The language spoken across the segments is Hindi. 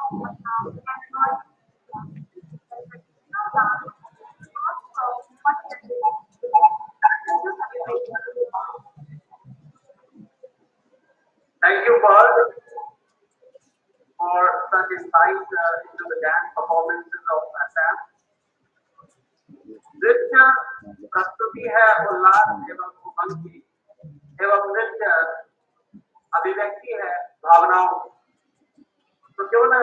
Thank you, Paul, for such insight into the dance performances of Assam. नृत्य प्रस्तुति है उल्लास एवं उमंग की एवं नृत्य अभिव्यक्ति है भावनाओं की। तो क्यों न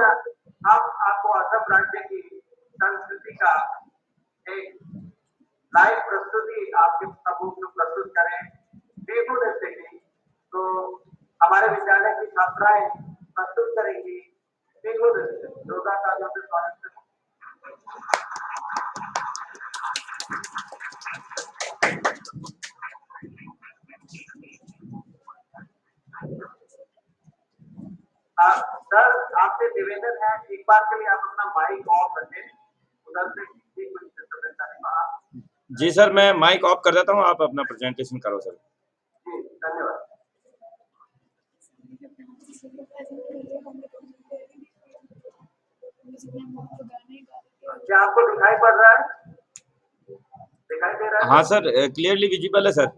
हम आपको असम राज्य की संस्कृति का एक लाइव प्रस्तुति आपके समूह में प्रस्तुत करें बिहू नृत्य की। तो हमारे विद्यालय की छात्राएं प्रस्तुत करेंगी बिहू नृत्य। जोरदार तालियों से स्वागत करें। सर, आपसे निवेदन है एक बार के लिए आप अपना माइक ऑफ रखें। उधर से भी कुछ डिस्टर्बेंस आने वाला। जी सर, मैं माइक ऑफ कर देता हूँ, आप अपना प्रेजेंटेशन करो सर। जी, धन्यवाद। क्या आपको दिखाई पड़ रहा है? दिखाई दे रहा है? हाँ सर, क्लियरली विजिबल है सर,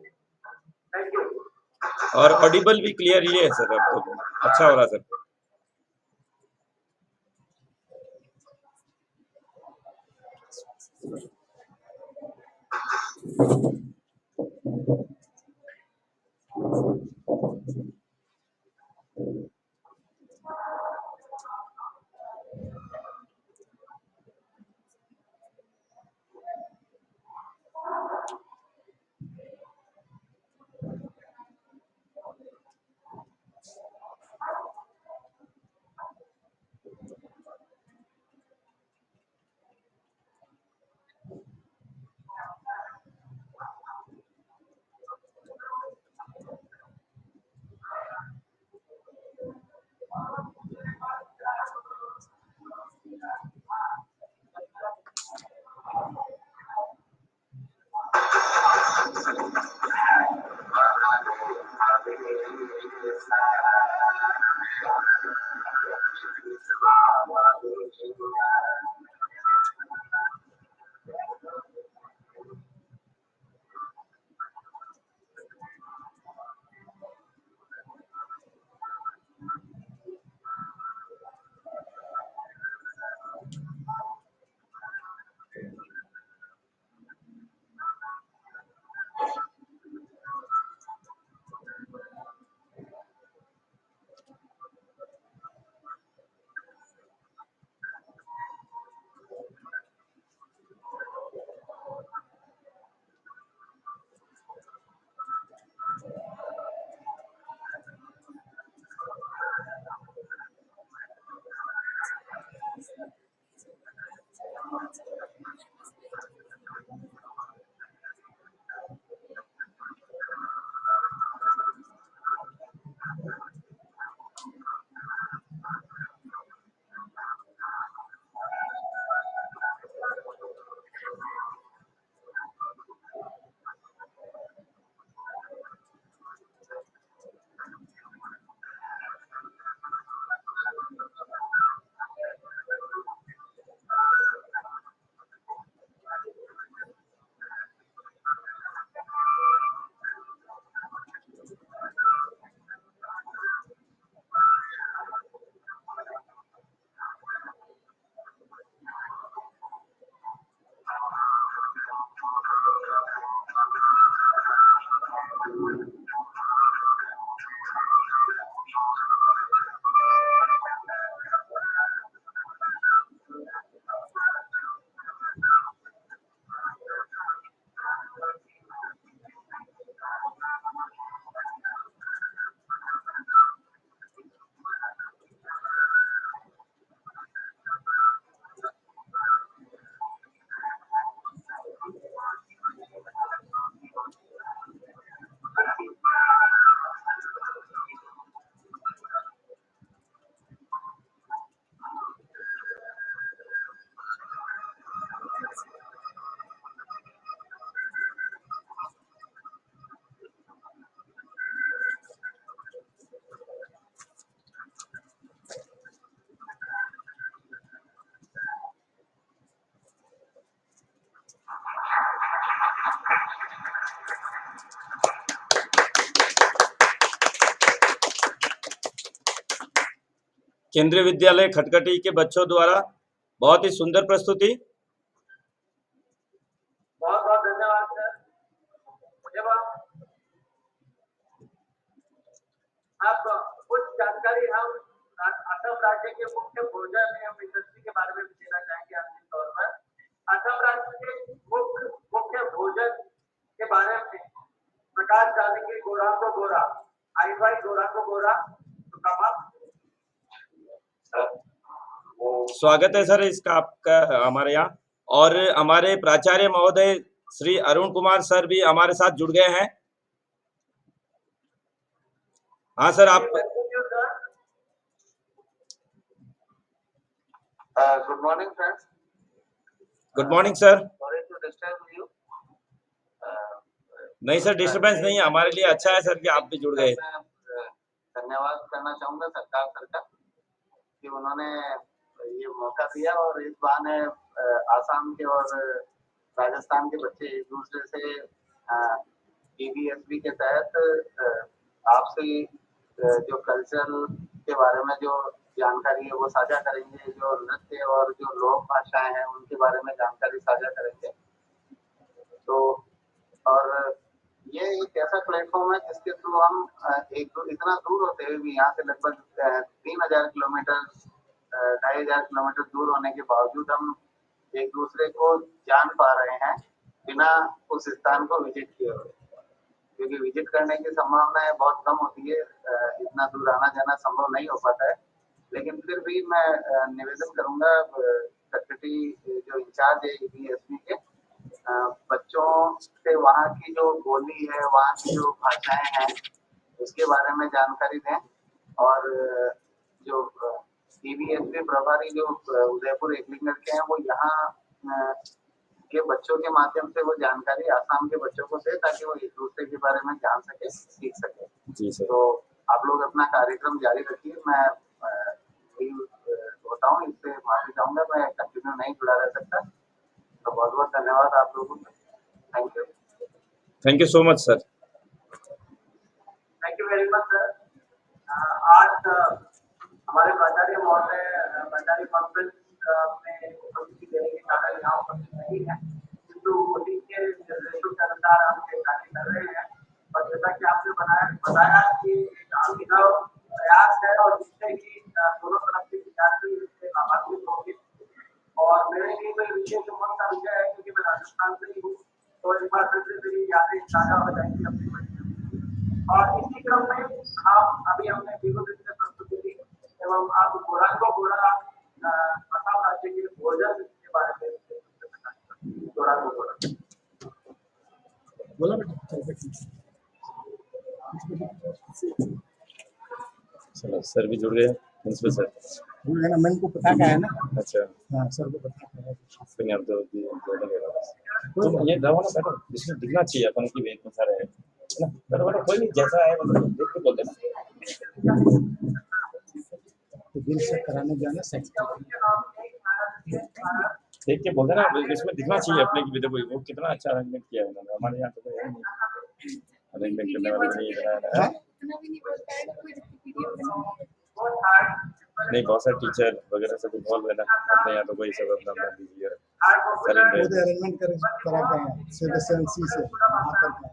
थैंक यू। और ऑडिबल भी क्लियर ही है सर। अब तो अच्छा हो रहा है सर। केंद्रीय विद्यालय खटखटी के बच्चों द्वारा बहुत ही सुंदर प्रस्तुति। बहुत बहुत धन्यवाद सर। जब आप कुछ जानकारी हम असम राज्य के मुख्य भोजन एवं इंडस्ट्री के बारे में भी देना चाहेंगे अंतिम तौर पर। असम राज्य के मुख्य भोजन के बारे में प्रकाश डालेंगे गौरांगो गोरा। आई इनवाइट गौरांगो गोरा टू कम अप। स्वागत है सर इसका आपका हमारे यहाँ, और हमारे प्राचार्य महोदय श्री अरुण कुमार सर भी हमारे साथ जुड़ गए हैं। हाँ सर, आप good morning friends. Good morning sir. Sorry to disturb you. नहीं सर, डिस्टर्बेंस नहीं है, हमारे लिए अच्छा है सर कि आप भी जुड़ गए। धन्यवाद करना चाहूंगा सरकार का कि उन्होंने ये मौका दिया और इस बहाने आसाम के और राजस्थान के बच्चे एक दूसरे से DBSB के तहत आपसे जो कल्चर के बारे में जो जानकारी है वो साझा करेंगे, जो नृत्य और जो लोक भाषाएं हैं उनके बारे में जानकारी साझा करेंगे। तो और ये एक ऐसा प्लेटफॉर्म है जिसके थ्रू हम इतना दूर होते हुए भी यहाँ से लगभग 3000 किलोमीटर 2500 किलोमीटर दूर होने के बावजूद हम एक दूसरे को जान पा रहे हैं बिना उस स्थान को विजिट किए हुए, क्योंकि विजिट करने की संभावनाएं बहुत कम होती है। इतना दूर आना जाना संभव नहीं हो पाता है। लेकिन फिर भी मैं निवेदन करूंगा खटखटी जो इंचार्ज है DBSB के बच्चों से वहाँ की जो बोली है, वहाँ की जो भाषाएं हैं उसके बारे में जानकारी दें। और जो DBSB प्रभारी जो उदयपुर एकलिंगड के हैं वो यहाँ के बच्चों के माध्यम से वो जानकारी आसाम के बच्चों को दे ताकि वो एक दूसरे के बारे में जान सके, सीख सके। जी सर। तो आप लोग अपना कार्यक्रम जारी रखिए। मैं होता हूँ, इससे माफी चाहूंगा, मैं कंटिन्यू नहीं जुड़ा रह सकता। तो बहुत बहुत धन्यवाद आप लोगों को। Thank you. Thank you so much sir. Thank you very much sir. आज हमारे प्राचार्य महोदय प्राचार्य कॉन्फ्रेंस में उपस्थिति देने के कारण यहाँ उपस्थित नहीं है, किंतु उन्हीं के निर्देशों के अनुसार हम ये कार्य कर रहे हैं। और जैसा कि आपने बताया कि एक अभिनव प्रयास है और जिससे कि दोनों तरफ के विद्यार्थी इससे लाभान्वित होंगे। और मेरे लिए कोई विशेष उम्र का विषय है क्योंकि मैं राजस्थान से ही हूँ, तो एक बार फिर से मेरी यादें ताजा हो जाएंगी अपने बचपन। और इसी क्रम में अभी हमने बिहू नृत्य प्रस्तुति दी एवं आप गौरांगो गोरा असम राज्य के भोजन के बारे में गौरांगो गोरा बोला बेटा। चलो सर भी जुड़ गए, प्रिंसिपल सर भूल गए ना, मैं इनको पता क्या है ना। अच्छा, हाँ सर को पता है। फिर आप तो ये दवा ना बैठो, जिसमें दिखना चाहिए अपन की वेशभूषा रहे ना। बैठो बैठो, कोई नहीं, जैसा है मतलब देख के बोल देना। तो बिल चेक कराने जाना देख के बोल देना, इसमें दिखना चाहिए अपने की। देखो वो कितना अच्छा अरेंजमेंट किया है उन्होंने, हमारे यहाँ तो है नहीं अरेंजमेंट करने वाले नहीं बनाया। नहीं, बहुत सारे टीचर वगैरह सब इन्वॉल्व है ना अपने यहाँ, तो कोई सब अपना अपना बिजी है। अरेंजमेंट करा के हैं CBSE से वहाँ करके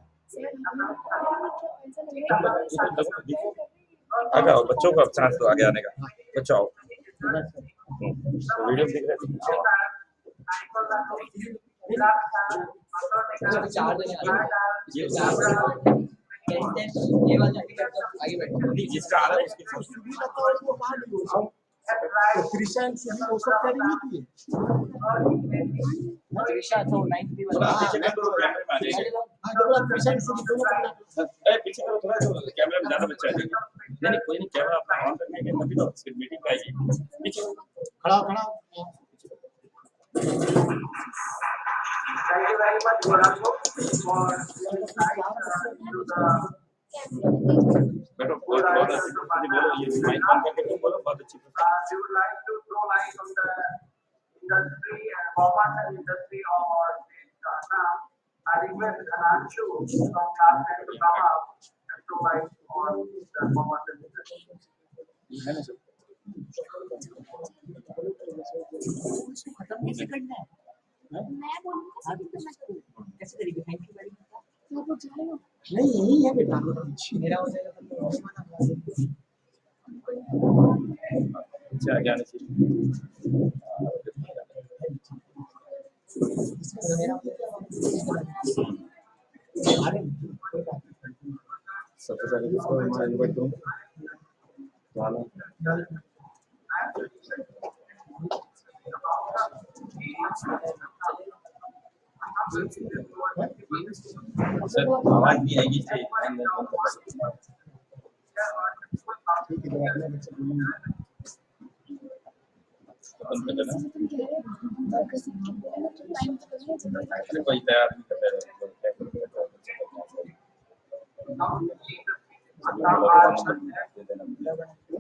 आगे आओ, बच्चों को अब चांस दो आगे आने का। बच्चों आओ, वीडियो दिख रहा है जिसका आ रहा है उसके तो क्रिश्चियन से भी वो सब करी नहीं थी। त्रिशा तो 9 भी वाला पीछे कर दो, कैमरे में आ जाएगा। हाँ तो क्रिश्चियन से भी दोनों ए पीछे करो थोड़ा, तो कैमरे में ज्यादा बच्चे आ जाएंगे। नहीं कोई नहीं, कैमरा अपना ऑन करने के तभी तो फिर मीटिंग पे आएगी। पीछे खड़ा Thank you very much, Gorango, for your insight into the बैठो, बहुत अच्छी प्रस्तुति बोलो, ये माइक ऑन करके तुम बोलो, बहुत अच्छी प्रस्तुति। we would like to throw light on the industry and performance industry of Assam. I request Ananshu from class 10 to come up and throw light on the performance industry. खत्म कैसे करना है? मैं बोलूँगी हाँ, तो मैं करूँ। कैसे करेगी? Thank you very much. तो वो जाएगा। नहीं यही है बेटा, मेरा हो जाएगा तो और मना अच्छा आगे आने चाहिए। मेरा हो जाएगा। सबसे पहले किसको मैं इनवाइट दूँ? वाला सर आवाज नहीं आएगी इससे ठीक है, जब आपने बच्चे बोलेंगे अपन कर लेना। तुम कह रहे हो अगर तुम टाइम तो कर अरे कोई तैयार नहीं कर रहा है।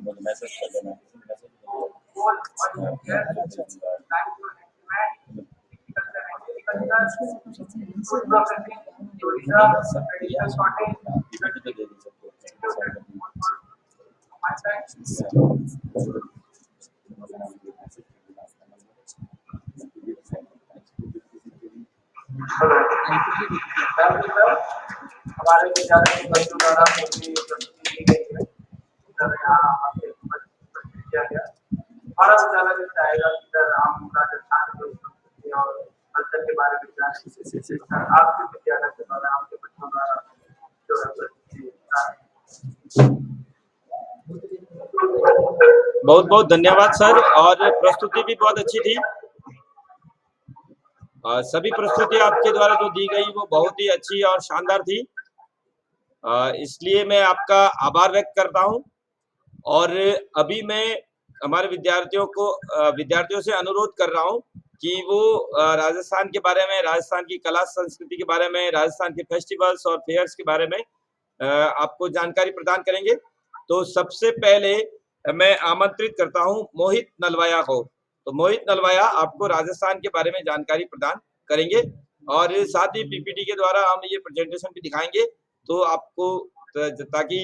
मुझे मैसेज कर देना। हमारे विद्यालय के बच्चों द्वारा मुझे प्रस्तुति दी गई है सर यहाँ आपसे प्रस्तुत किया गया। हमारा विद्यालय भी चाहेगा कि सर हम राजस्थान के संस्कृति और कल्चर के बारे में जानें। सर आपके विद्यालय के द्वारा आपके बच्चों द्वारा जो है प्रस्तुति बहुत बहुत धन्यवाद सर, और प्रस्तुति भी बहुत अच्छी थी। सभी प्रस्तुति आपके द्वारा जो दी गई वो बहुत ही अच्छी और शानदार थी। इसलिए मैं आपका आभार व्यक्त करता हूं। और अभी मैं हमारे विद्यार्थियों से अनुरोध कर रहा हूं कि वो राजस्थान के बारे में, राजस्थान की कला संस्कृति के बारे में, राजस्थान के फेस्टिवल्स और फेयर्स के बारे में आपको जानकारी प्रदान करेंगे। तो सबसे पहले मैं आमंत्रित करता हूं मोहित नलवाया को। तो मोहित नलवाया आपको राजस्थान के बारे में जानकारी प्रदान करेंगे, और साथ ही पीपीटी के द्वारा हम ये प्रेजेंटेशन भी दिखाएंगे, तो आपको ताकि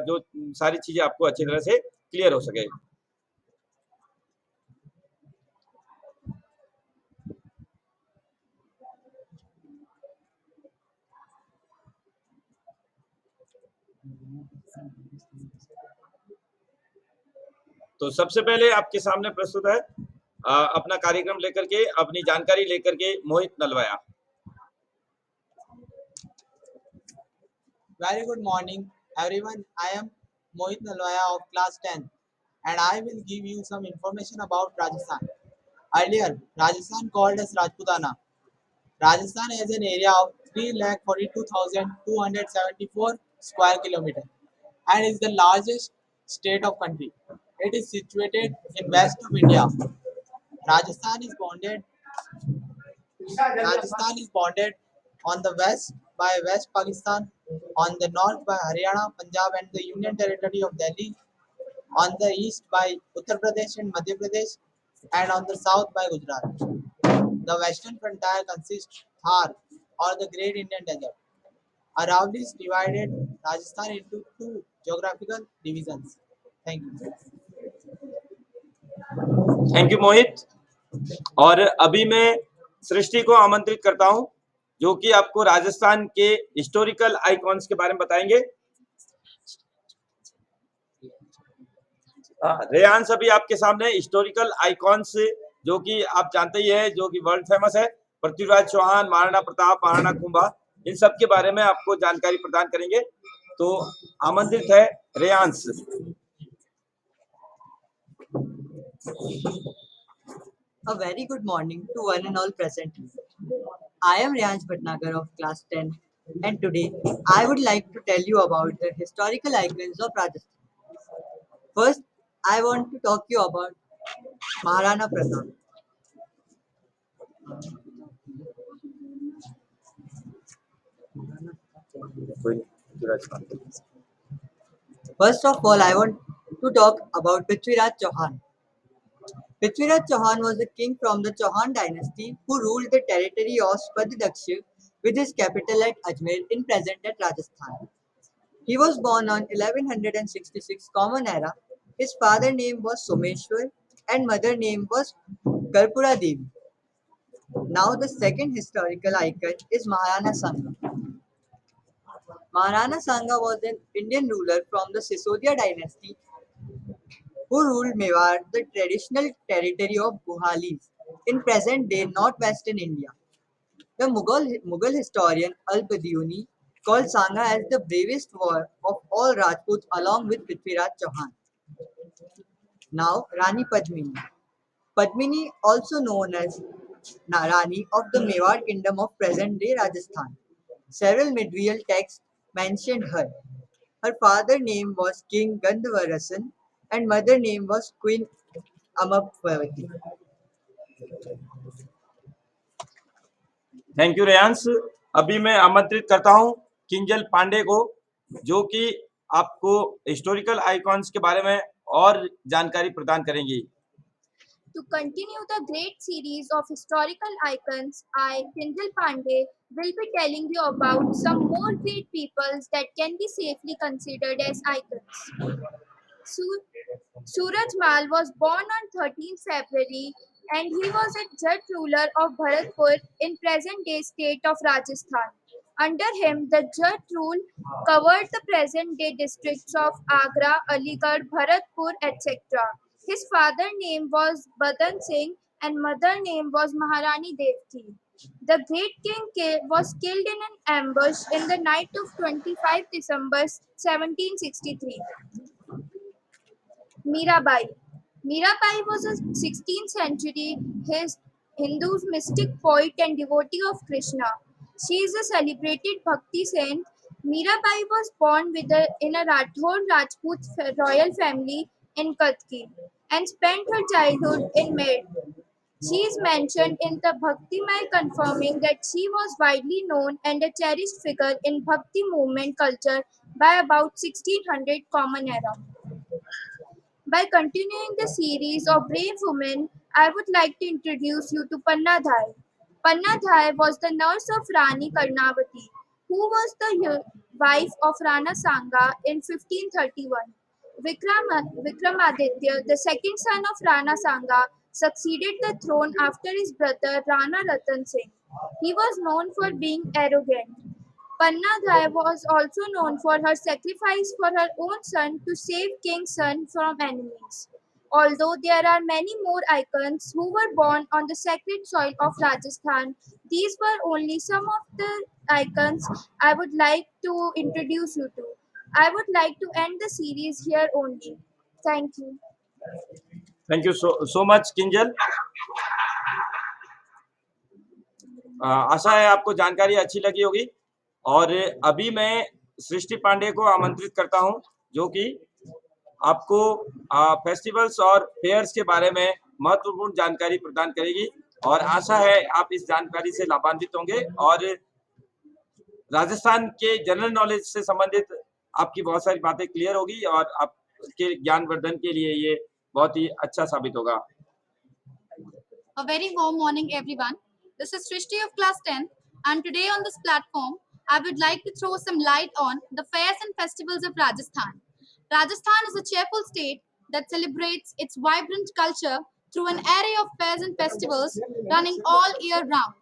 जो सारी चीजें आपको अच्छी तरह से क्लियर हो सके। तो सबसे पहले आपके सामने प्रस्तुत है अपना कार्यक्रम लेकर के, अपनी जानकारी लेकर के मोहित Nalwaya. Very good morning, everyone. I am Mohit Nalwaya of class 10, and I will give you some information about Rajasthan. Earlier, Rajasthan called as Rajputana. Rajasthan has an area of 3,42,274 square kilometers and is the largest state of country. It is situated in west of India. Rajasthan is bounded on the west by West Pakistan, on the north by Haryana, Punjab and the Union Territory of Delhi, on the east by Uttar Pradesh and Madhya Pradesh, and on the south by Gujarat. The western frontier consists Thar or the Great Indian Desert. Aravallis divided Rajasthan into two geographical divisions. Thank you. Thank you Mohit. और अभी मैं सृष्टि को आमंत्रित करता हूं, जो कि आपको राजस्थान के हिस्टोरिकल आइकॉन्स के बारे में बताएंगे। रेयांश अभी आपके सामने हिस्टोरिकल आइकॉन्स, जो कि आप जानते ही है, जो कि वर्ल्ड फेमस है, पृथ्वीराज चौहान, महाराणा प्रताप, महाराणा कुंभा, इन सब के बारे में आपको जानकारी प्रदान करेंगे। तो आमंत्रित है Reyansh. A very good morning to one and all present. I am Ryansh Bhatnagar of class 10, and today I would like to tell you about the historical icons of Rajasthan. First, I want to talk you about Maharana Pratap. First of all, I want to talk about Prithviraj Chauhan. Prithviraj Chauhan was a king from the Chauhan dynasty who ruled the territory of Swadhidaksha with his capital at Ajmer in present at Rajasthan. He was born on 1166 Common Era His father name was Someshwar and mother name was Karpura Devi. Now the second historical icon is Maharana Sangha. Maharana Sangha was an Indian ruler from the Sisodia dynasty who ruled Mewar, the traditional territory of Buhalis in present-day northwestern India. The Mughal historian Al-Badiuni called Sangha as the bravest war of all Rajputs along with Prithviraj Chauhan. Now Rani Padmini. Padmini, also known as Rani of the Mewar kingdom of present-day Rajasthan. Several medieval texts mentioned her. Her father name was King Gandhavarasan and mother name was Queen Amapavati. Thank you Reyansh. अभी मैं आमंत्रित करता हूं किंजल पांडे को, जो कि आपको हिस्टोरिकल आइकॉन्स के बारे में और जानकारी प्रदान करेंगी। To continue the great series of historical icons, I, Kinjal Pandey, will be telling you about some more great peoples that can be safely considered as icons. Su- Suraj Mal was born on 13th February and he was a Jat ruler of Bharatpur in present-day state of Rajasthan. Under him, the Jat rule covered the present-day districts of Agra, Aligarh, Bharatpur, etc. His father name was Badan Singh and mother name was Maharani Devti. The great king was killed in an ambush in the night of 25 December 1763. Mirabai. Mirabai was a 16th century Hindu mystic poet and devotee of Krishna. She is a celebrated Bhakti saint. Mirabai was born in a Rathod Rajput royal family in Katki and spent her childhood in Med. She is mentioned in the Bhakti Mai, confirming that she was widely known and a cherished figure in Bhakti movement culture by about 1600 Common Era. By continuing the series of brave women, I would like to introduce you to Panna Dhai. Panna Dhai was the nurse of Rani Karnavati, who was the wife of Rana Sanga in 1531. Vikramaditya, the second son of Rana Sanga, succeeded the throne after his brother Rana Ratan Singh. He was known for being arrogant. Panna Ghai was also known for her sacrifice for her own son to save king's son from enemies. Although there are many more icons who were born on the sacred soil of Rajasthan, these were only some of the icons I would like to introduce you to. I would like to end the series here only. Thank you. Thank you so much Kinjal. आशा है आपको जानकारी अच्छी लगी होगी। और अभी मैं सृष्टि पांडे को आमंत्रित करता हूं, जो कि आपको फेस्टिवल्स और फेयर्स के बारे में महत्वपूर्ण जानकारी प्रदान करेगी। और आशा है आप इस जानकारी से लाभान्वित होंगे और राजस्थान के जनरल नॉलेज से संबंधित आपकी बहुत सारी बातें क्लियर होगी और आपके ज्ञानवर्धन के लिए ये बहुत ही अच्छा साबित होगा। A very warm morning, everyone. This is Srishti of class 10, and today on this platform, I would like to throw some light on the fairs and festivals of Rajasthan. Rajasthan is a cheerful state that celebrates its vibrant culture through an array of fairs and festivals running all year round.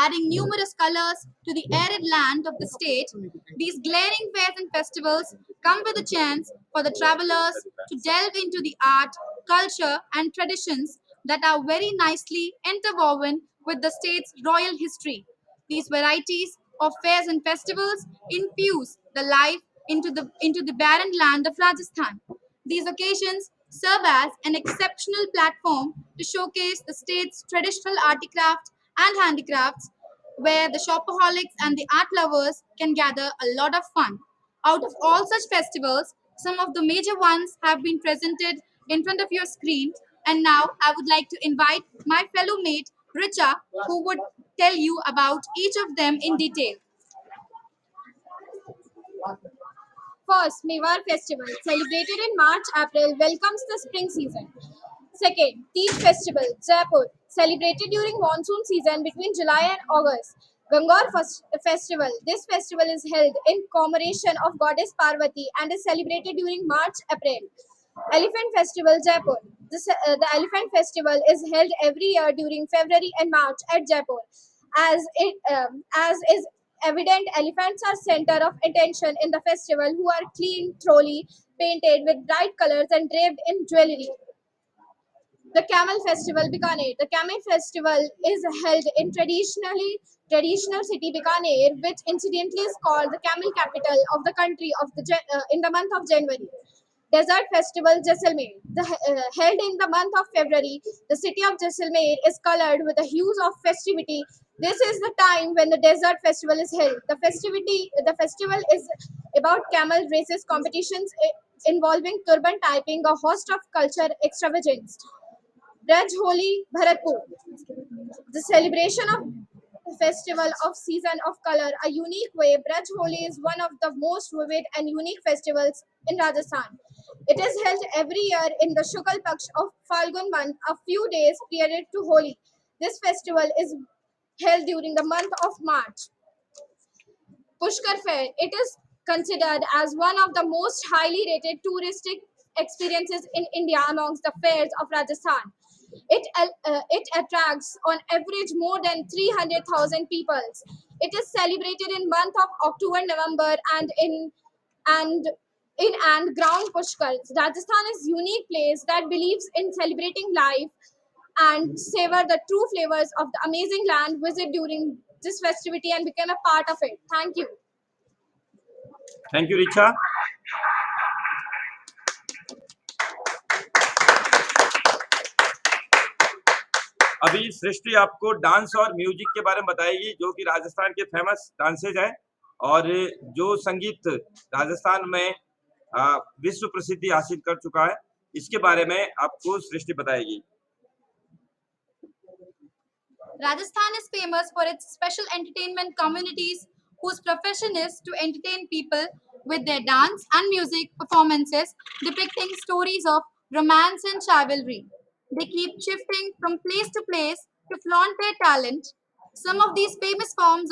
Adding numerous colors to the arid land of the state, these glaring fairs and festivals come with a chance for the travelers to delve into the art, culture, and traditions that are very nicely interwoven with the state's royal history. These varieties of fairs and festivals infuse the life into the barren land of Rajasthan. These occasions serve as an exceptional platform to showcase the state's traditional articraft and handicrafts, where the shopaholics and the art lovers can gather a lot of fun. Out of all such festivals, some of the major ones have been presented in front of your screen, and now I would like to invite my fellow mate Richa, who would tell you about each of them in detail. First, Mewar Festival, celebrated in March-April, welcomes the spring season. Second, Teej Festival, Jaipur, celebrated during monsoon season between July and August. Gangaur Festival. This festival is held in commemoration of goddess Parvati and is celebrated during March-April. Elephant Festival, Jaipur. The Elephant Festival is held every year during February and March at Jaipur. As is evident, elephants are center of attention in the festival, who are clean, thoroughly painted with bright colors and draped in jewelry. The Camel Festival, Bikaner. The Camel Festival is held in traditional city Bikaner, which incidentally is called the camel capital of the country in the month of January. Desert Festival, Jaisalmer. Held in the month of February, the city of Jaisalmer is colored with the hues of festivity. This is the time when the Desert Festival is held. The festival is about camel races, competitions involving turban typing, a host of culture extravagance. Braj Holi, Bharatpur. The celebration of festival of season of color, a unique way. Braj Holi is one of the most vivid and unique festivals in Rajasthan. It is held every year in the Shukal Paksh of Falgun month, a few days prior to Holi. This festival is held during the month of March. Pushkar Fair. It is considered as one of the most highly rated touristic experiences in India amongst the fairs of Rajasthan. It attracts on average more than 300,000 people. It is celebrated in month of October, November, and and ground Pushkar. Rajasthan is unique place that believes in celebrating life and savor the true flavors of the amazing land. Visit during this festivity and become a part of it. Thank you. Thank you, Richa. अभी सृष्टि आपको डांस और म्यूजिक के बारे में बताएगी, जो कि राजस्थान के फेमस डांसेज हैं और जो संगीत राजस्थान में विश्व प्रसिद्धि हासिल कर चुका है, इसके बारे में आपको सृष्टि बताएगी। Rajasthan is famous for its special entertainment communities whose profession is to entertain people with their dance and music performances depicting stories of romance and chivalry. They keep shifting from place to place to flaunt their talent. Some of these famous dance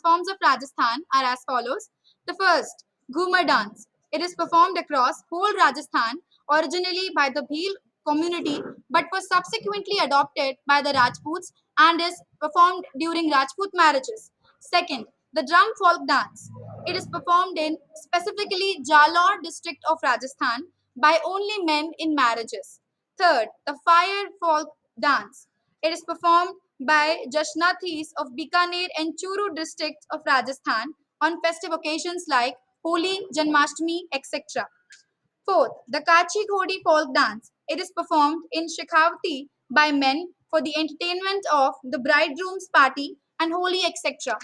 forms of Rajasthan are as follows. The first, Ghumar dance. It is performed across whole Rajasthan, originally by the Bhil community, but was subsequently adopted by the Rajputs and is performed during Rajput marriages. Second, the drum folk dance. It is performed in specifically Jalore district of Rajasthan by only men in marriages. Third, the fire folk dance. It is performed by Jashnathis of Bikaner and Churu districts of Rajasthan on festive occasions like Holi, Janmashtami, etc. Fourth, the Kachi Ghodi folk dance. It is performed in Shekhawati by men for the entertainment of the bridegroom's party and Holi, etc.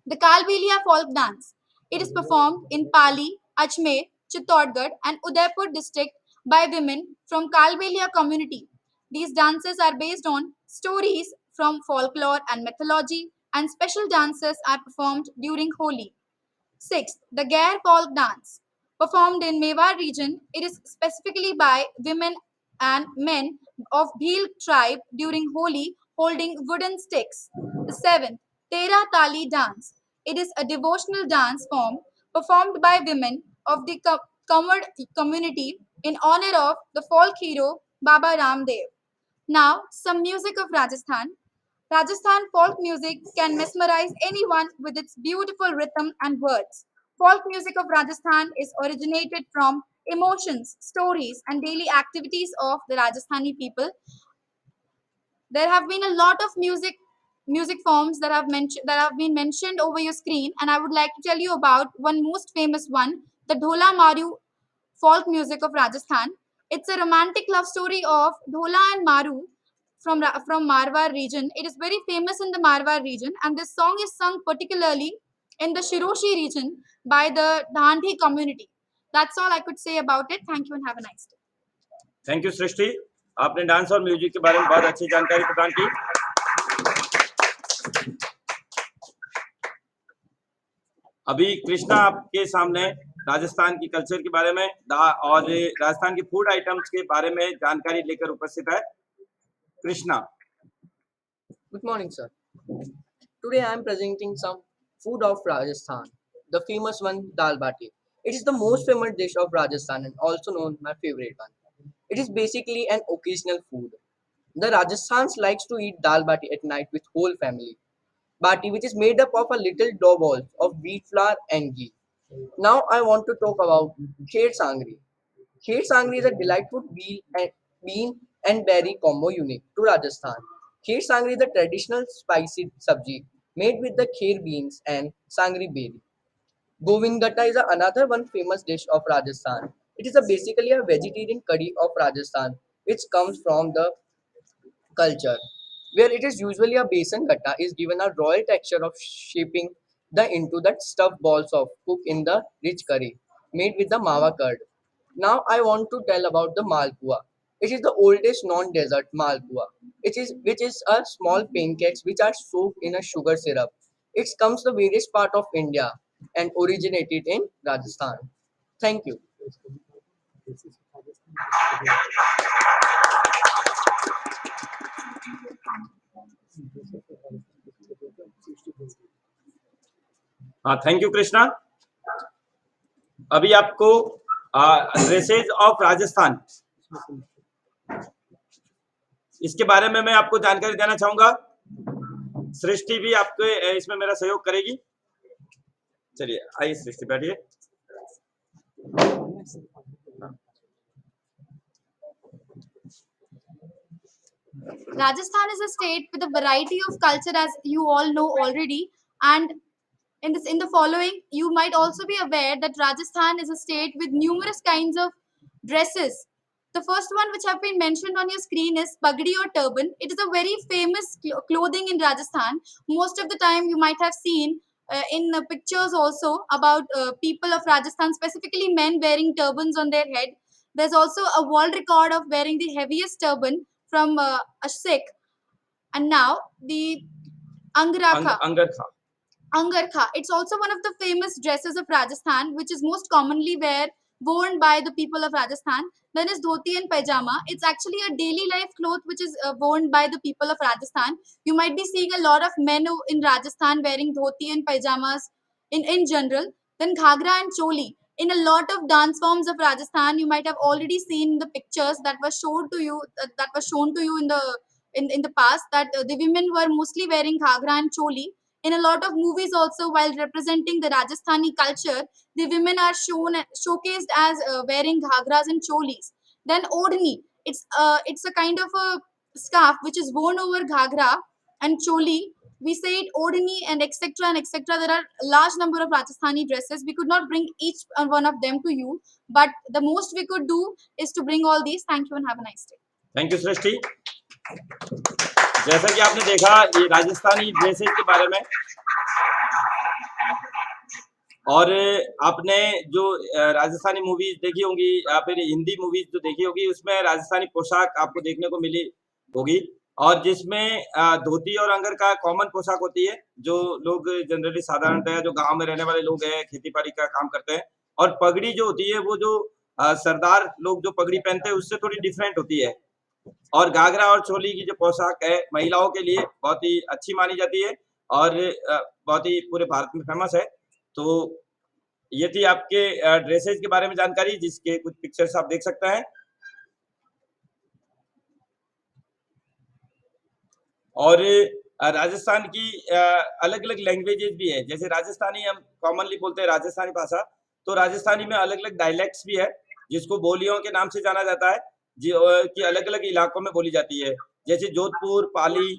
The Kalbelia folk dance. It is performed in Pali, Ajmer, Chittorgarh, and Udaipur district by women from Kalbelia community. These dances are based on stories from folklore and mythology, and special dances are performed during Holi. Sixth, the Gair folk dance. Performed in Mewar region, it is specifically by women and men of Bhil tribe during Holi holding wooden sticks. The seventh, Tera Tali dance. It is a devotional dance form performed by women of the Kanwad community in honor of the folk hero Baba Ramdev. Now, some music of Rajasthan. Rajasthan folk music can mesmerize anyone with its beautiful rhythm and words. Folk music of Rajasthan is originated from emotions, stories, and daily activities of the Rajasthani people. There have been a lot of music forms that have been mentioned over your screen, and I would like to tell you about one most famous one, the Dhola Maru folk music of Rajasthan. It's a romantic love story of Dhola and Maru from Marwar region. It is very famous in the Marwar region, and this song is sung particularly in the Shiroshi region by the Dhandhi community. That's all I could say about it. Thank you and have a nice day. Thank you Srishti, आपने डांस और म्यूजिक के बारे में बहुत अच्छी जानकारी प्रदान की। अभी कृष्णा आपके सामने राजस्थान की कल्चर के बारे में और राजस्थान के फूड आइटम्स के बारे में जानकारी लेकर उपस्थित है। Krishna. Good morning, sir. Today I am presenting some food of Rajasthan, the famous one dal bati. It is the most famous dish of Rajasthan and also known my favorite one. It is basically an occasional food. The Rajasthans likes to eat dal bati at night with whole family. Bati, which is made up of a little dough balls of wheat flour and ghee. Now I want to talk about Kher Sangri. Kher Sangri is a delightful bean and berry combo unique to Rajasthan. Kher Sangri is a traditional spicy sabji made with the kher beans and sangri berry. Govindgatta is another one famous dish of Rajasthan. It is basically a vegetarian curry of Rajasthan, which comes from the culture, where it is usually a besan gatta is given a royal texture of shaping the into the stuffed balls of cook in the rich curry made with the mawa curd. Now I want to tell about the malpua. It is the oldest non-dessert malpua. Which is a small pancakes which are soaked in a sugar syrup. It comes the various part of India and originated in Rajasthan. Thank you. हाँ, थैंक यू कृष्णा। अभी आपको ड्रेसेज ऑफ राजस्थान, इसके बारे में मैं आपको जानकारी देना चाहूंगा। सृष्टि भी आपके इसमें मेरा सहयोग करेगी। चलिए आइए सृष्टि, बैठिए। Rajasthan is a state with a variety of culture, as you all know already. And in the following, you might also be aware that Rajasthan is a state with numerous kinds of dresses. The first one, which have been mentioned on your screen, is pagdi or turban. It is a very famous clothing in Rajasthan. Most of the time, you might have seen in pictures also about people of Rajasthan, specifically men wearing turbans on their head. There's also a world record of wearing the heaviest turban from a Sikh. And now the Angrakha. Angarkha. It's also one of the famous dresses of Rajasthan, which is most commonly worn by the people of Rajasthan. Then is dhoti and pajama. It's actually a daily life cloth which is worn by the people of Rajasthan. You might be seeing a lot of men in Rajasthan wearing dhoti and pajamas in general. Then ghagra and choli. In a lot of dance forms of Rajasthan, you might have already seen the pictures that were shown to you in the past, that the women were mostly wearing ghagra and choli. In a lot of movies also, while representing the Rajasthani culture, the women are showcased as wearing ghagras and cholis. Then odhni, it's a kind of a scarf which is worn over ghagra and choli. We say it odhni and etc and etc. There are a large number of Rajasthani dresses. We could not bring each one of them to you, but the most we could do is to bring all these. Thank you and have a nice day. Thank you Srishti. जैसा कि आपने देखा ये राजस्थानी ड्रेसेज के बारे में, और आपने जो राजस्थानी मूवीज देखी होंगी या फिर हिंदी मूवीज जो देखी होगी, उसमें राजस्थानी पोशाक आपको देखने को मिली होगी, और जिसमें धोती और अंगर का कॉमन पोशाक होती है, जो लोग जनरली साधारणतः जो गांव में रहने वाले लोग हैं, खेती बाड़ी का काम करते हैं। और पगड़ी जो होती है वो जो सरदार लोग जो पगड़ी पहनते हैं उससे थोड़ी डिफरेंट होती है। और घाघरा और चोली की जो पोशाक है महिलाओं के लिए बहुत ही अच्छी मानी जाती है और बहुत ही पूरे भारत में फेमस है। तो ये थी आपके ड्रेसेज के बारे में जानकारी, जिसके कुछ पिक्चर्स आप देख सकते हैं। और राजस्थान की अलग अलग लैंग्वेजेस भी है। जैसे राजस्थानी हम कॉमनली बोलते हैं राजस्थानी भाषा, तो राजस्थानी में अलग अलग डायलेक्ट्स भी है जिसको बोलियों के नाम से जाना जाता है, कि अलग अलग इलाकों में बोली जाती है। जैसे जोधपुर पाली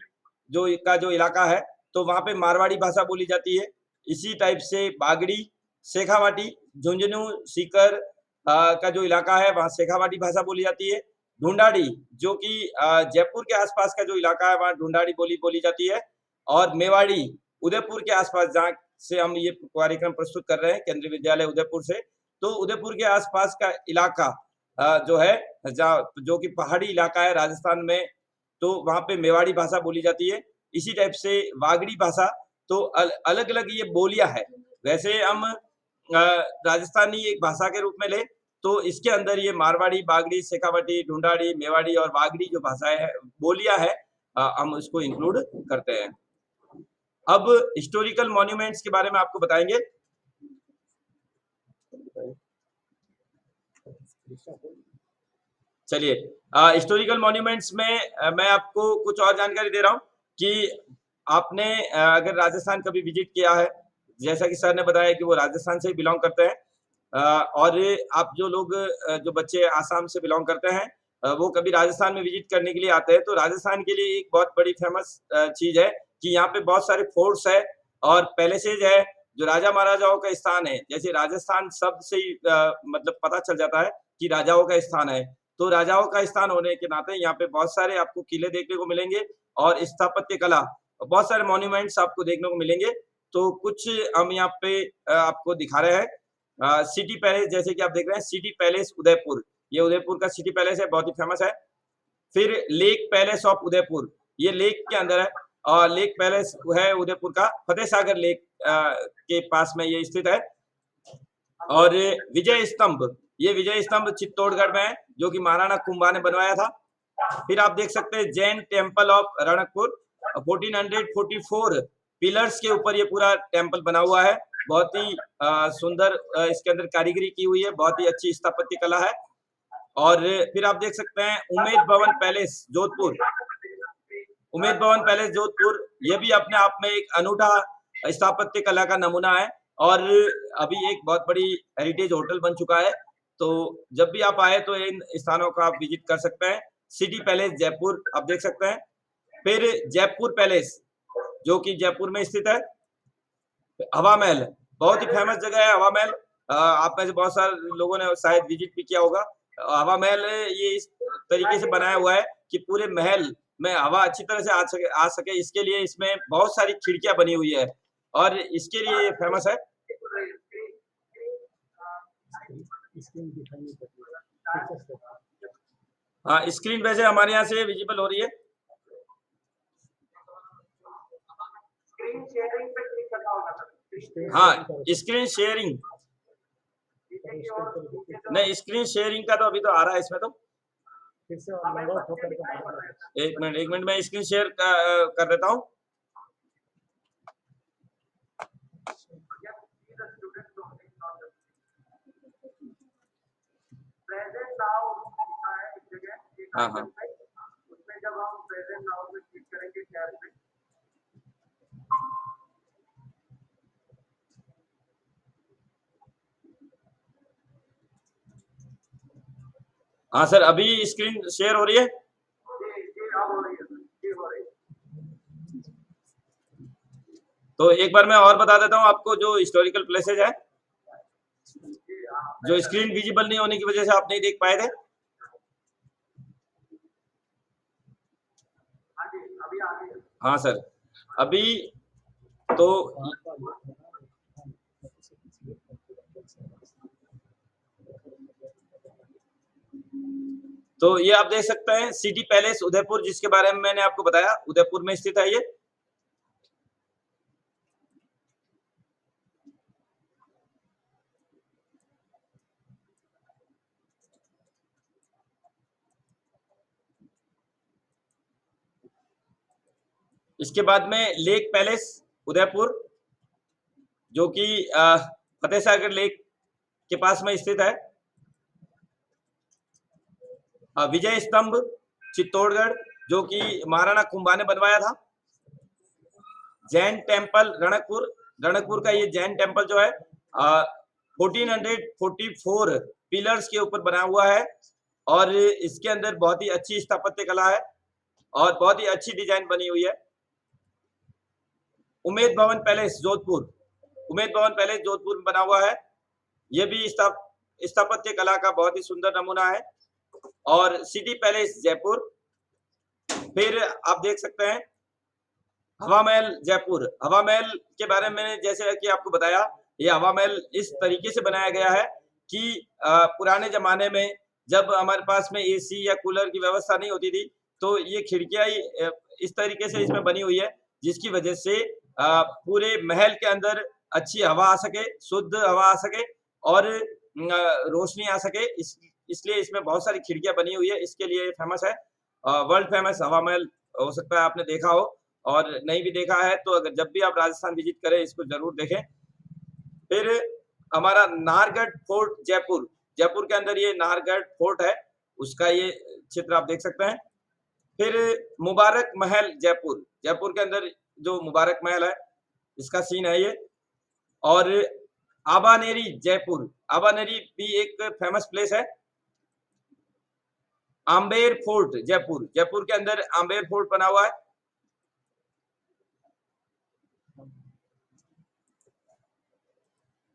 जो इलाका है तो वहाँ पे मारवाड़ी भाषा बोली जाती है। इसी टाइप से बागड़ी, शेखावाटी, झुंझुनू, सीकर का जो इलाका है वहाँ शेखावाटी भाषा बोली जाती है। ढूंढाड़ी जो कि जयपुर के आसपास का जो इलाका है वहाँ ढूंढाड़ी बोली जाती है। और मेवाड़ी उदयपुर के आसपास, जहाँ से हम ये कार्यक्रम प्रस्तुत कर रहे हैं केंद्रीय विद्यालय उदयपुर से, तो उदयपुर के आसपास का इलाका जो है जो कि पहाड़ी इलाका है राजस्थान में, तो वहाँ पे मेवाड़ी भाषा बोली जाती है। इसी टाइप से वागड़ी भाषा, तो अलग अलग ये बोलियां है। वैसे हम राजस्थानी एक भाषा के रूप में ले तो इसके अंदर ये मारवाड़ी, बागड़ी, शेखावाटी, ढूंढाड़ी, मेवाड़ी और वागड़ी जो भाषाएं है, बोलियां है, हम उसको इंक्लूड करते हैं। अब हिस्टोरिकल मॉन्यूमेंट्स के बारे में आपको बताएंगे। चलिए, हिस्टोरिकल मॉन्यूमेंट्स में मैं आपको कुछ और जानकारी दे रहा हूँ कि आपने अगर राजस्थान कभी विजिट किया है, जैसा कि सर ने बताया कि वो राजस्थान से ही बिलोंग करते हैं, और आप जो लोग जो बच्चे आसाम से बिलोंग करते हैं, वो कभी राजस्थान में विजिट करने के लिए आते हैं, तो राजस्थान के लिए एक बहुत बड़ी फेमस चीज़ है कि यहाँ पे बहुत सारे फोर्ट्स है और पैलेसेज है, जो राजा महाराजाओं का स्थान है। जैसे राजस्थान शब्द से ही मतलब पता चल जाता है कि राजाओं का स्थान है। तो राजाओं का स्थान होने के नाते यहाँ पे बहुत सारे आपको किले देखने को मिलेंगे और स्थापत्य कला, बहुत सारे मॉन्यूमेंट्स आपको देखने को मिलेंगे। तो कुछ हम यहाँ पे आपको दिखा रहे हैं। सिटी पैलेस, जैसे कि आप देख रहे हैं, सिटी पैलेस उदयपुर, ये उदयपुर का सिटी पैलेस है, बहुत ही फेमस है। फिर लेक पैलेस ऑफ उदयपुर, ये लेक के अंदर है और लेक पैलेस है उदयपुर का, फतेह सागर लेक के पास में ये स्थित है। और विजय स्तंभ, ये विजय स्तंभ चित्तौड़गढ़ में है, जो कि महाराणा कुंभा ने बनवाया था। फिर आप देख सकते हैं Jain temple of Ranakpur, 1444 pillars के ऊपर ये पूरा टेम्पल बना हुआ है। बहुत ही सुंदर इसके अंदर कारीगरी की हुई है, बहुत ही अच्छी स्थापत्य कला है। और फिर आप देख सकते हैं उमेद भवन पैलेस जोधपुर, उमेद भवन पैलेस जोधपुर, ये भी अपने आप में एक अनूठा स्थापत्य कला का नमूना है और अभी एक बहुत बड़ी हेरिटेज होटल बन चुका है। तो जब भी आप आए तो इन स्थानों का आप विजिट कर सकते हैं। सिटी पैलेस जयपुर आप देख सकते हैं। फिर जयपुर पैलेस, जो कि जयपुर में स्थित है। हवा महल, बहुत ही फेमस जगह है हवा महल, आप में से बहुत सारे लोगों ने शायद विजिट भी किया होगा। हवा महल ये इस तरीके से बनाया हुआ है कि पूरे महल में हवा अच्छी तरह से आ सके, इसके लिए इसमें बहुत सारी खिड़कियां बनी हुई है और इसके लिए ये फेमस है। हाँ, स्क्रीन वैसे हमारे यहाँ से विजिबल हो रही है। स्क्रीन शेयरिंग पे क्लिक करना होगा सर। हाँ, स्क्रीन शेयरिंग नहीं, स्क्रीन शेयरिंग का तो अभी तो आ रहा है इसमें तो। फिर से लॉग आउट होकर के बाहर आ जाए। एक मिनट मैं स्क्रीन शेयर कर देता हूँ। प्रेजेंट नाउ लिखा है इस जगह, एक हाँ, आइकन पे, उसमें जब हम प्रेजेंट नाउ में क्लिक करेंगे टैब में, हाँ सर, अभी स्क्रीन शेयर हो रही है। ये अब हो रही है सर, ये हो रही है। तो एक बार मैं और बता देता हूँ आपको, जो हिस्टोरिकल प्लेसेज है, जो स्क्रीन विजिबल नहीं होने की वजह से आप नहीं देख पाए थे। हाँ जी, अभी आ गई है। हाँ सर, अभी तो ये आप देख सकते हैं सिटी पैलेस उदयपुर, जिसके बारे में मैंने आपको बताया, उदयपुर में स्थित है ये। इसके बाद में लेक पैलेस उदयपुर, जो कि फतेह सागर लेक के पास में स्थित है। विजय स्तंभ चित्तौड़गढ़, जो कि महाराणा कुंभा ने बनवाया था। जैन टेम्पल रणकपुर का ये जैन टेम्पल जो है 1444 पिलर्स के ऊपर बना हुआ है और इसके अंदर बहुत ही अच्छी स्थापत्य कला है और बहुत ही अच्छी डिजाइन बनी हुई है। उमेद भवन पैलेस जोधपुर में बना हुआ है। ये भी स्थापत्य कला का बहुत ही सुंदर नमूना है। और सिटी पैलेस जयपुर, फिर आप देख सकते हैं हवा महल जयपुर। हवा महल के बारे में जैसे कि आपको बताया, ये हवा महल इस तरीके से बनाया गया है कि पुराने जमाने में जब हमारे पास में एसी या कूलर की व्यवस्था नहीं होती थी, तो ये खिड़कियां इस तरीके से इसमें बनी हुई है, जिसकी वजह से पूरे महल के अंदर अच्छी हवा आ सके, शुद्ध हवा आ सके और रोशनी आ सके। इसलिए इसमें बहुत सारी खिड़कियां बनी हुई है, इसके लिए फेमस है। वर्ल्ड फेमस हवा महल, हो सकता है आपने देखा हो, और नहीं भी देखा है तो अगर जब भी आप राजस्थान विजिट करें इसको जरूर देखें। फिर हमारा नाहरगढ़ फोर्ट जयपुर, जयपुर के अंदर ये नाहरगढ़ फोर्ट है, उसका ये चित्र आप देख सकते हैं। फिर मुबारक महल जयपुर, जयपुर के अंदर जो मुबारक महल है इसका सीन है ये। और आबानेरी जयपुर, आबानेरी भी एक फेमस प्लेस है। आम्बेर फोर्ट जयपुर, जयपुर के अंदर आम्बेर फोर्ट बना हुआ है।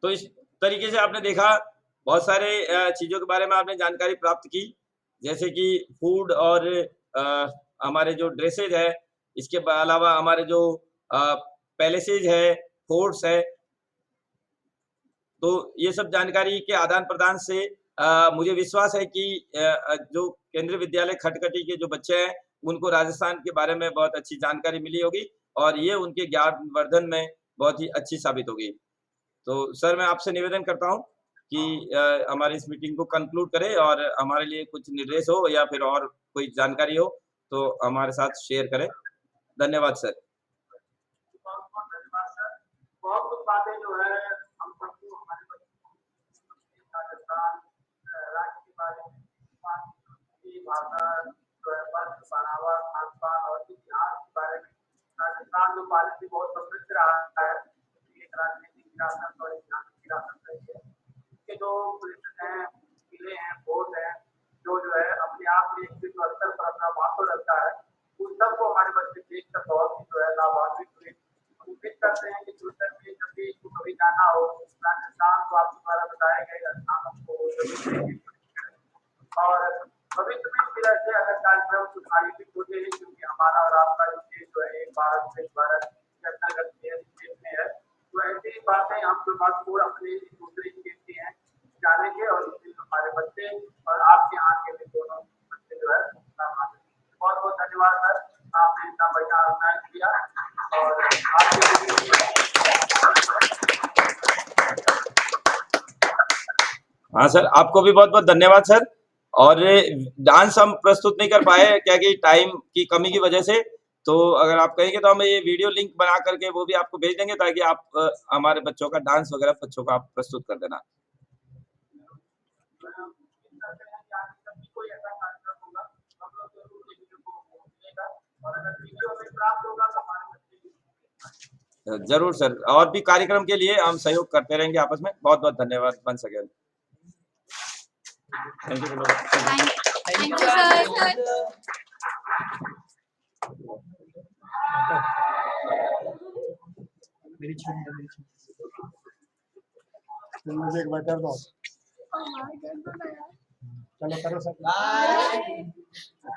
तो इस तरीके से आपने देखा, बहुत सारे चीजों के बारे में आपने जानकारी प्राप्त की, जैसे कि फूड और हमारे जो ड्रेसेज है, इसके अलावा हमारे जो पैलेसेज है, फोर्ट्स है। तो ये सब जानकारी के आदान प्रदान से मुझे विश्वास है कि जो केंद्रीय विद्यालय खटखटी के जो बच्चे हैं उनको राजस्थान के बारे में बहुत अच्छी जानकारी मिली होगी और ये उनके ज्ञानवर्धन में बहुत ही अच्छी साबित होगी। तो सर, मैं आपसे निवेदन करता हूँ कि हमारी इस मीटिंग को कंक्लूड करें और हमारे लिए कुछ निर्देश हो या फिर और कोई जानकारी हो तो हमारे साथ शेयर करें। धन्यवाद सर। बहुत बहुत धन्यवाद सर। बहुत कुछ बातें जो है हम सबको हमारे बच्चों को राजस्थान राज्य के बारे में, की भाषा, जो है वस्त्र, पहनावा, खान पान और इतिहास के बारे में। राजस्थान जो पहले से बहुत समृद्ध रहा है, उसकी एक राजनीतिक विरासत और ऐतिहासिक विरासत रही है। इसके जो परिसर हैं, किले हैं, फोर्ट हैं, जो है अपने आप में एक विश्व स्तर पर अपना महत्व रखता है, उन सबको हमारे बच्चे देखकर बहुत ही जो है लाभान्वित हुए। उम्मीद करते हैं कि फ्यूचर में जब भी इसको कभी जाना हो, राजस्थान को आपके द्वारा बताए गए स्थानों को जरूर देखें। और भविष्य में फिर ऐसे अगर कार्यक्रम कुछ आयोजित होते हैं, क्योंकि हमारा और आपका जो देश जो है एक भारत श्रेष्ठ भारत के अंतर्गत देश में है, तो ऐसी बातें हम जो महत्वपूर्ण अपने एक दूसरे की कहते हैं जानेंगे और इसलिए हमारे बच्चे और आपके यहाँ के भी दोनों बच्चे जो है बहुत बहुत धन्यवाद सर, आपने इतना बढ़िया ऑर्गेनाइज किया और हाँ सर, आपको भी बहुत बहुत धन्यवाद सर। और डांस हम प्रस्तुत नहीं कर पाए क्या कि टाइम की कमी की वजह से, तो अगर आप कहेंगे तो हम ये वीडियो लिंक बना करके वो भी आपको भेज देंगे ताकि आप हमारे बच्चों का डांस वगैरह बच्चों का आप प्रस्तुत कर देना। कोई ऐसा कार्यक्रम होगा हम लोग जरूर वीडियो को मिलेगा और अगर वीडियो में प्राप्त होगा तो हमारे बच्चे जरूर सर, और भी कार्यक्रम के लिए हम सहयोग करते रहेंगे आपस में। बहुत बहुत धन्यवाद once again. Thank you. Thank you, sir. मेरी मुझे एक बार कर दो। चलो करो सब।